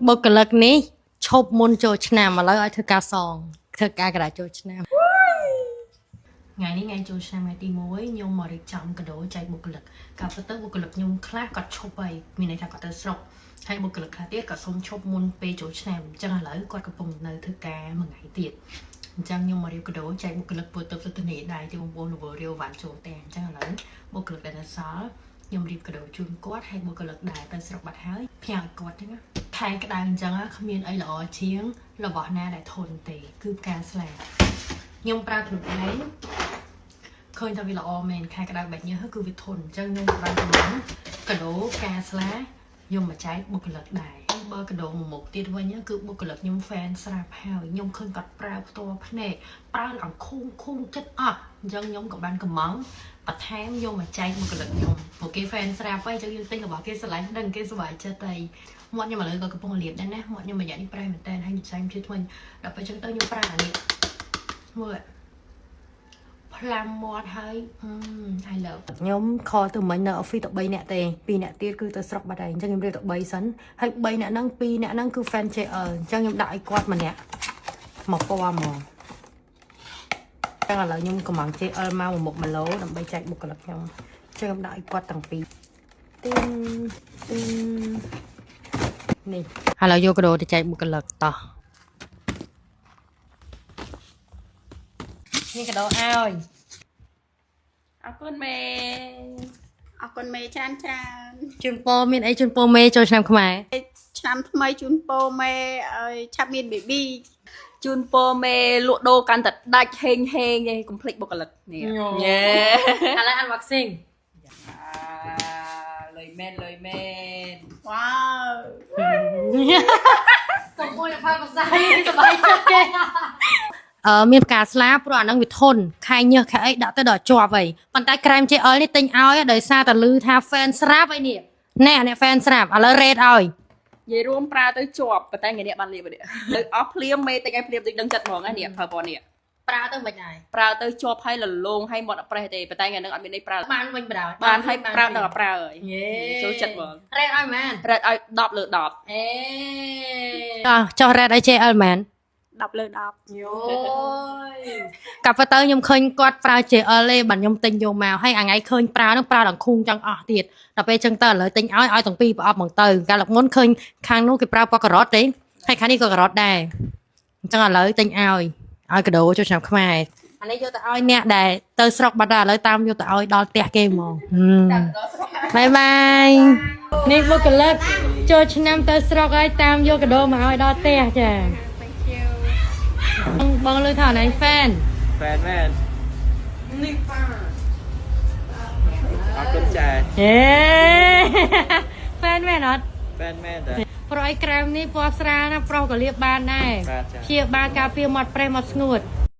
បុគ្គលិកនេះឈប់មុនចូលឆ្នាំឥឡូវឲ្យធ្វើការសងធ្វើការកណ្ដាលចូលឆ្នាំថ្ងៃនេះថ្ងៃចូលឆ្នាំថ្ងៃទី1ខ្ញុំមករៀបចំកាដូចែកបុគ្គលិកកាលពិតទៅបុគ្គលិកខ្ញុំខ្លះគាត់ឈប់ហើយមានន័យថាគាត់ទៅស្រុកហើយបុគ្គលិកខ្លះទៀតក៏សុំឈប់មុនពេលចូលឆ្នាំអញ្ចឹងឥឡូវគាត់កំពុងនៅធ្វើការមួយថ្ងៃទៀតអញ្ចឹងខ្ញុំមករៀបកាដូចែកបុគ្គលិកពលទៅទស្សនីដែរទីបងប្អូនរវល់រាវវ៉ាន់ចូលតែអញ្ចឹងឥឡូវបុគ្គលិកដែលនៅសល់ខ្ញុំរៀបកាដូជូនគាត់ហើយបុគ្គលិកដែរទៅស្រុកបាត់ហើយផ្ញើឲ្យគាត់ហ្នឹងខែក្តៅអញ្ចឹងគ្មានអីល្អជាងរបស់ណាដែលធន់ទេគឺផ្កាស្លាខ្ញុំប្រើខ្លួនឯងឃើញថាវាល្អមែនខែក្តៅបែបនេះគឺវាធន់អញ្ចឹងខ្ញុំបានកំណកាដូផ្កាស្លាខ្ញុំមកចែកបុគ្គលិកដែរបើកាដូមួយមុខទៀតវិញគឺបុគ្គលិកខ្ញុំ fan ស្រាប់ហើយខ្ញុំឃើញគាត់ប្រើផ្ទាល់ភ្នែកប្រើអង្គខូងចិត្តអស់អញ្ចឹងខ្ញុំក៏បានកំងបន្ថែមយកមកចែកបុគ្គលិកខ្ញុំព្រោះគេ fan ស្រាប់ហើយអញ្ចឹងយើងទិញរបស់គេស្រឡាញ់ដឹងគេសុបាយចិត្តហើយមាត់ខ្ញុំឥឡូវក៏កំពុងលាបដែរណាមាត់ខ្ញុំរយៈនេះប្រែមែនតើហើយខ្ញុំផ្សាយជឿធ្ងន់ដល់ពេលអញ្ចឹងទៅខ្ញុំប្រើអានេះមើលផ្លាំមាត់ហើយI love ខ្ញុំខលទៅមិញនៅ office តែ3នាក់ទេ2នាក់ទៀតគឺទៅស្រុកបាត់ហើយអញ្ចឹងខ្ញុំរៀបតែ3សិនហើយ3នាក់ហ្នឹង2នាក់ហ្នឹងគឺ fan JL អញ្ចឹងខ្ញុំដាក់ឲ្យគាត់ម្នាក់មកពណ៌ហ្មងចឹងឥឡូវខ្ញុំកំង JL មក1មុខ1ឡូដើម្បីចែកបុគ្គលិកខ្ញុំចឹងខ្ញុំដាក់ឲ្យគាត់ទាំងពីរទីងនេះឥឡូវយកកាដូទៅចែកបុគ្គលិកតោះនេះកាដូឲ្យអរគុណមេច្រើនជូនពរមានអីជូនពរមេចូលឆ្នាំខ្មែរឆ្នាំថ្មីជូនពរមេឲ្យឆាប់មាន baby ជូនពរមេលក់ដូរកាន់តែដាច់ហេងឯងកុំភ្លេចបុគ្គលិកនេះយេឥឡូវ unboxing លុយមែនវ៉ាវកុំមួយផាភាសាសบายចិត្តគេមានផ្កាស្លាព្រោះអាហ្នឹងវាធន់ខែញើសខែអីដាក់ទៅដល់ជាប់ហើយប៉ុន្តែក្រែម JL នេះទិញឲ្យដោយសារតែលឺថា fan ស្រាប់ហើយនេះណែអ្នក fan ស្រាប់ឥឡូវ rate ឲ្យនិយាយរួមប្រើទៅជាប់ប៉ុន្តែថ្ងៃនេះបានលាបនេះលើអស់ភ្លាមមេតិចឲ្យភ្លាមដូចដឹងចិត្តហ្មងហ្នឹងនេះប្រើពណ៌នេះប្រើទៅមិនដែរប្រើទៅជាប់ឲ្យលលងឲ្យមាត់អប្រេះទេប៉ុន្តែថ្ងៃនេះអត់មានន័យប្រើបានវិញបដ បានឲ្យប្រើដល់ប្រើហើយចូលចិត្តហ្មង rate ឲ្យមែន rate ឲ្យ10លើ10អេចុះ rate ឲ្យ JL មែន10លើ10យោកាប់ទៅខ្ញុំឃើញគាត់ប្រើ JL ទេបាទខ្ញុំទិញយកមកហើយអាថ្ងៃឃើញប្រើនឹងប្រើដល់ខូងចង់អស់ទៀតដល់ពេលចឹងទៅឥឡូវទិញឲ្យទាំងពីរប្រអប់ហ្មងទៅកាលមុនឃើញខាងនោះគេប្រើពណ៌ការ៉ុតទេហើយខាងនេះក៏ការ៉ុតដែរអញ្ចឹងឥឡូវទិញឲ្យកាដូចូលឆ្នាំខ្មែរអានេះយកទៅឲ្យអ្នកដែលទៅស្រុកបាត់ហើយឥឡូវតាមយកទៅឲ្យដល់ផ្ទះគេហ្មងបាយបាយនេះបុគ្គលិកចូលឆ្នាំទៅស្រុកហើយតាមយកកាដូមកឲ្យដល់ផ្ទះចាបងលើថាណៃ fan មែននេះប៉ាអរគុណចាហេ fan មែនអត់ fan មែនតាប្រអីក្រែមនេះពណ៌ស្រាលណាប្រុសក៏លាបបានដែរព្យាបាលការពារមាត់ប្រេះមាត់ស្ងួត